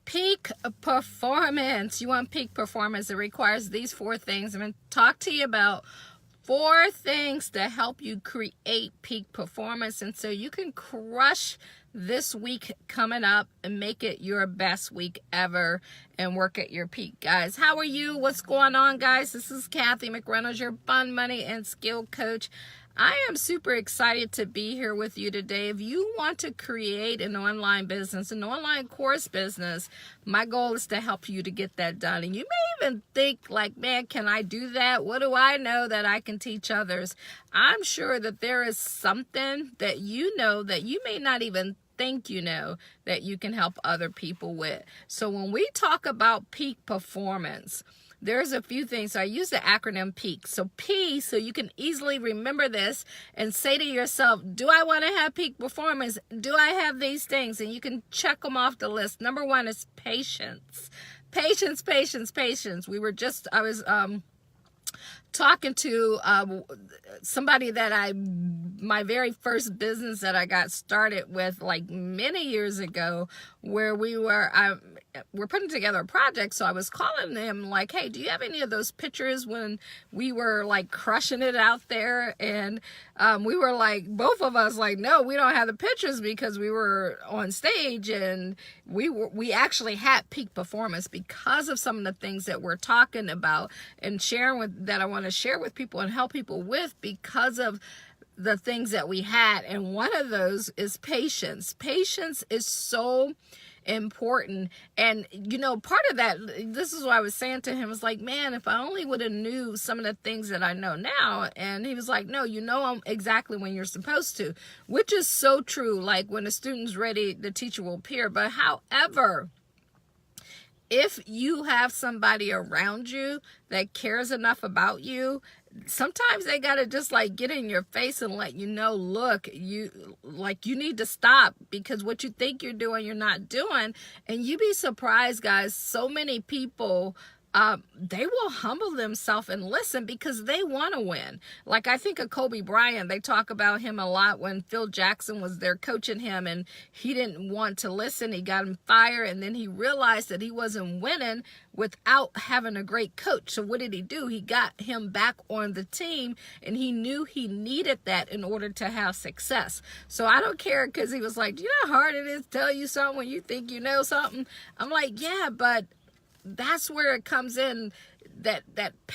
Peak performance. You want peak performance. It requires these 4 things. I'm going to talk to you about 4 things to help you create peak performance, and so you can crush this week coming up and make it your best week ever and work at your peak. Guys, how are you? What's going on, guys? This is Kathy McReynolds, your fun, money, and skill coach. I am super excited to be here with you today. If you want to create an online business, an online course business, my goal is to help you to get that done. And you may even think like, man, can I do that? What do I know that I can teach others? I'm sure that there is something that you know that you may not even think you know that you can help other people with. So when we talk about peak performance, there's a few things. So I use the acronym PEAK. So P, so you can easily remember this and say to yourself, do I want to have peak performance? Do I have these things? And you can check them off the list. Number 1 is patience. Patience, patience, patience. I was talking to somebody that my very first business that I got started with like many years ago, where we're putting together a project. So I was calling them like, hey, do you have any of those pictures when we were like crushing it out there? And we were like, both of us like, no, we don't have the pictures because we were on stage, and we actually had peak performance because of some of the things that we're talking about and sharing with that I want to share with people and help people with because of the things that we had. And one of those is patience. Patience is so important. And part of that, this is what I was saying to him, was like, man, if I only would have knew some of the things that I know now. And he was like, no, I'm exactly when you're supposed to, which is so true. Like when a student's ready, the teacher will appear. But however, if you have somebody around you that cares enough about you, sometimes they got to just like get in your face and let you know, look, you need to stop, because what you think you're doing, you're not doing. And you'd be surprised, guys, so many people, they will humble themselves and listen because they want to win. Like I think of Kobe Bryant, they talk about him a lot when Phil Jackson was there coaching him and he didn't want to listen. He got him fired, and then he realized that he wasn't winning without having a great coach. So what did he do? He got him back on the team, and he knew he needed that in order to have success. So I don't care, because he was like, do you know how hard it is to tell you something when you think you know something? I'm like, yeah, but that's where it comes in, that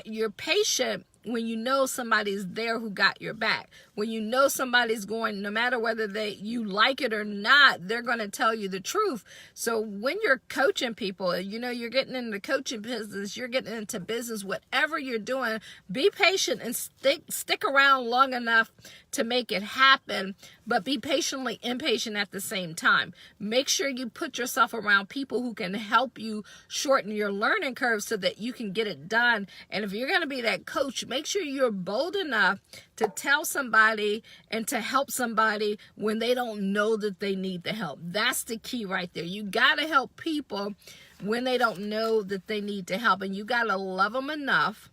you're patient when you know somebody's there who got your back. When you know somebody's going, no matter whether you like it or not, they're going to tell you the truth. So when you're coaching people, you're getting into coaching business, you're getting into business, whatever you're doing, be patient and stick around long enough to make it happen, but be patiently impatient at the same time. Make sure you put yourself around people who can help you shorten your learning curve so that you can get it done. And if you're going to be that coach, make sure you're bold enough to tell somebody and to help somebody when they don't know that they need the help. That's the key right there. You got to help people when they don't know that they need to help, and you got to love them enough.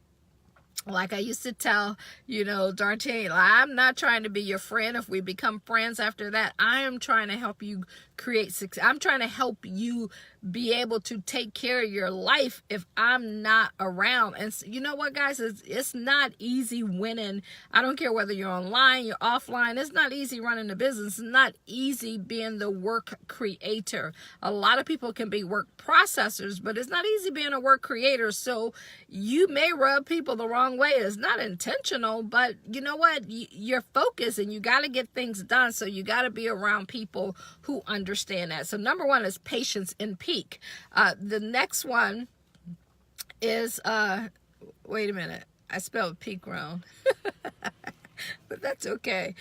Like I used to tell, D'Artagnan, I'm not trying to be your friend. If we become friends after that, I am trying to help you create success. I'm trying to help you be able to take care of your life if I'm not around. And you know what, guys? It's not easy winning. I don't care whether you're online, you're offline. It's not easy running a business. It's not easy being the work creator. A lot of people can be work processors, but it's not easy being a work creator. So you may rub people the wrong way. It's not intentional, but you know what? You're focused and you got to get things done. So you got to be around people who understand that. So number 1 is patience in peak. The next one is, wait a minute, I spelled peak wrong. But that's okay.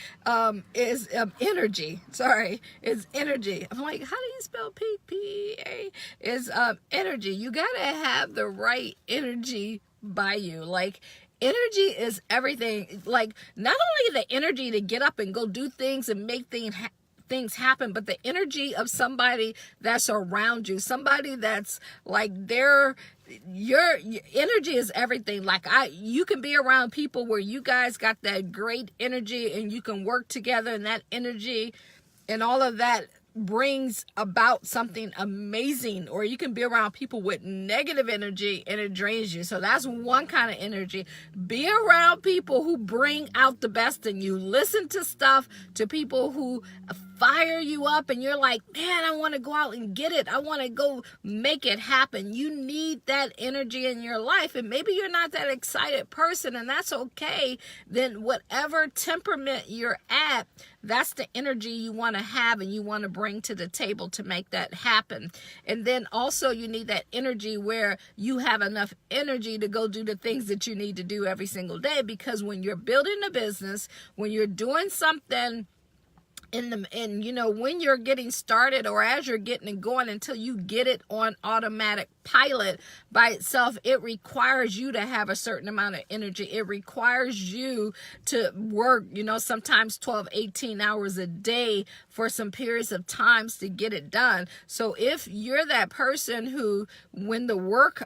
Is energy. Sorry, is energy. I'm like, how do you spell peak? P-A is energy. You gotta have the right energy by you. Like, energy is everything. Like, not only the energy to get up and go do things and make things happen, but the energy of somebody that's around you, somebody that's like your energy is everything. Like you can be around people where you guys got that great energy and you can work together, and that energy and all of that brings about something amazing, or you can be around people with negative energy and it drains you. So that's one kind of energy. Be around people who bring out the best in you. Listen to stuff, to people who fire you up and you're like, man, I want to go out and get it. I want to go make it happen. You need that energy in your life. And maybe you're not that excited person, and that's okay. Then whatever temperament you're at, that's the energy you want to have and you want to bring to the table to make that happen. And then also you need that energy where you have enough energy to go do the things that you need to do every single day. Because when you're building a business, when you're doing something when you're getting started, or as you're getting it going, until you get it on automatic pilot by itself, it requires you to have a certain amount of energy. It requires you to work, sometimes 12, 18 hours a day for some periods of times to get it done. So if you're that person who, when the workload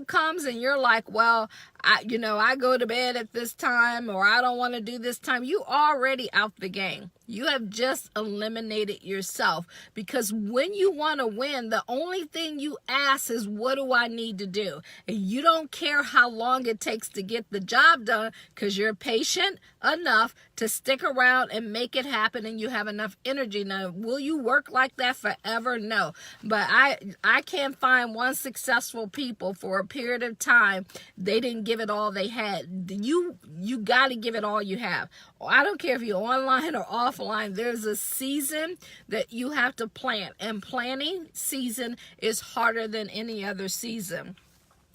comes and you're like, well, I go to bed at this time, or I don't want to do this time, you already out the game. You have just eliminated yourself, because when you want to win, the only thing you ask is, what do I need to do? And you don't care how long it takes to get the job done, because you're patient enough to stick around and make it happen, and you have enough energy. Now, will you work like that forever? No. But I can't find one successful people for a period of time, they didn't give it all they had. You got to give it all you have. I don't care if you're online or offline. There's a season that you have to plant, and planting season is harder than any other season.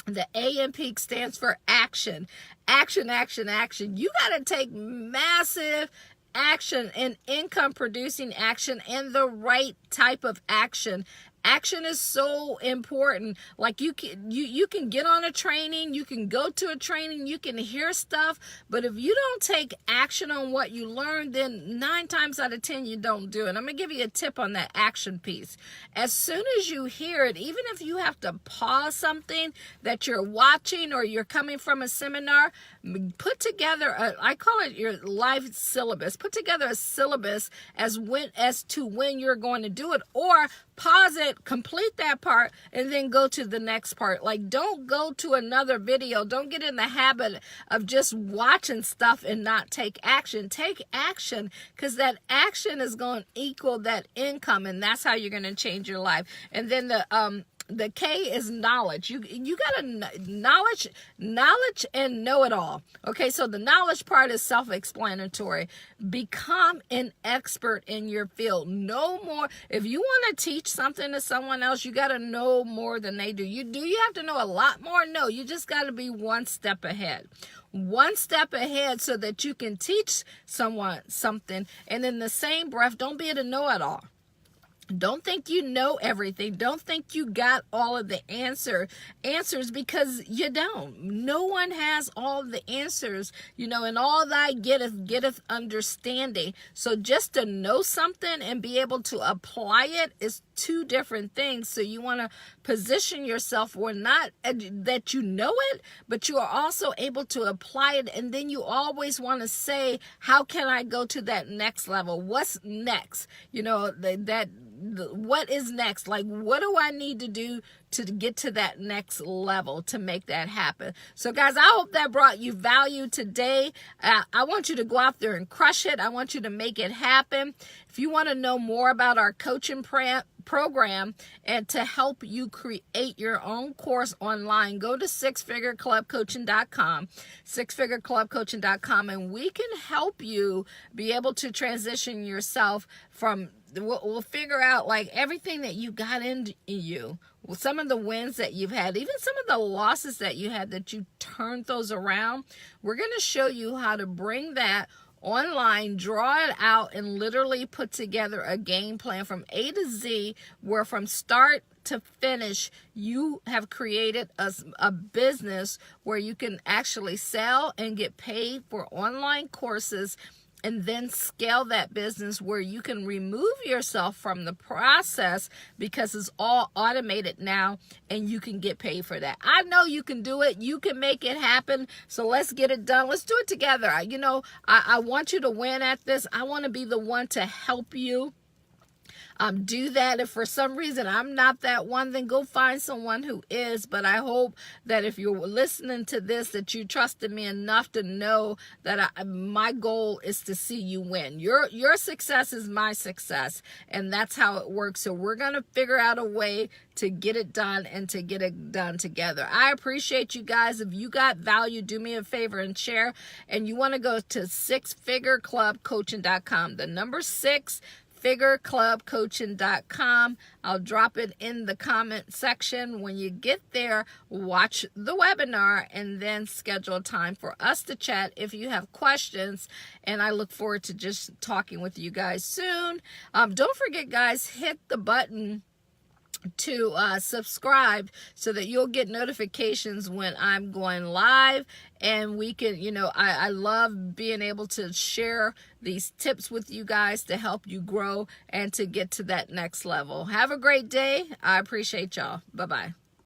The A in peak stands for action. Action, action, action. You got to take massive action, and income producing action, and the right type of action. Action is so important. Like you can get on a training, you can go to a training, you can hear stuff, but if you don't take action on what you learn, then 9 times out of 10 you don't do it. I'm gonna give you a tip on that action piece. As soon as you hear it, even if you have to pause something that you're watching, or you're coming from a seminar, put together I call it your life syllabus. Put together a syllabus as to when you're going to do it, or pause it, complete that part, and then go to the next part. Like, don't go to another video. Don't get in the habit of just watching stuff and not take action. Take action, because that action is going to equal that income, and that's how you're going to change your life. And then the K is knowledge. You got to knowledge and know it all. Okay, so the knowledge part is self-explanatory. Become an expert in your field. Know more. If you want to teach something to someone else, you got to know more than they do. You have to know a lot more? No, you just got to be one step ahead. One step ahead, so that you can teach someone something. And in the same breath, don't be a know-it-all. Don't think you know everything. Don't think you got all of the answers, because you don't. No one has all the answers, and all thy getteth understanding. So just to know something and be able to apply it is 2 different things. So you want to position yourself where not that you know it, but you are also able to apply it. And then you always want to say, how can I go to that next level? What's next? What is next? Like, what do I need to do to get to that next level to make that happen? So guys, I hope that brought you value today. I want you to go out there and crush it. I want you to make it happen. If you want to know more about our coaching program and to help you create your own course online, go to sixfigureclubcoaching.com, sixfigureclubcoaching.com, and we can help you be able to transition yourself from, we'll figure out like everything that you got in you, some of the wins that you've had, even some of the losses that you had, that you turned those around. We're going to show you how to bring that online, draw it out, and literally put together a game plan from A to Z, where from start to finish, you have created a business where you can actually sell and get paid for online courses, and then scale that business where you can remove yourself from the process, because it's all automated now and you can get paid for that. I know you can do it. You can make it happen. So let's get it done. Let's do it together. I want you to win at this. I want to be the one to help you do that. If for some reason I'm not that one, then go find someone who is. But I hope that if you're listening to this, that you trusted me enough to know that my goal is to see you win. Your success is my success, and that's how it works. So we're going to figure out a way to get it done and to get it done together. I appreciate you guys. If you got value, do me a favor and share. And you want to go to sixfigureclubcoaching.com. The number 6figureclubcoaching.com. I'll drop it in the comment section. When you get there, watch the webinar and then schedule time for us to chat if you have questions. And I look forward to just talking with you guys soon. Don't forget, guys, hit the button to subscribe so that you'll get notifications when I'm going live, and we can, I love being able to share these tips with you guys to help you grow and to get to that next level. Have a great day. I appreciate y'all. Bye-bye.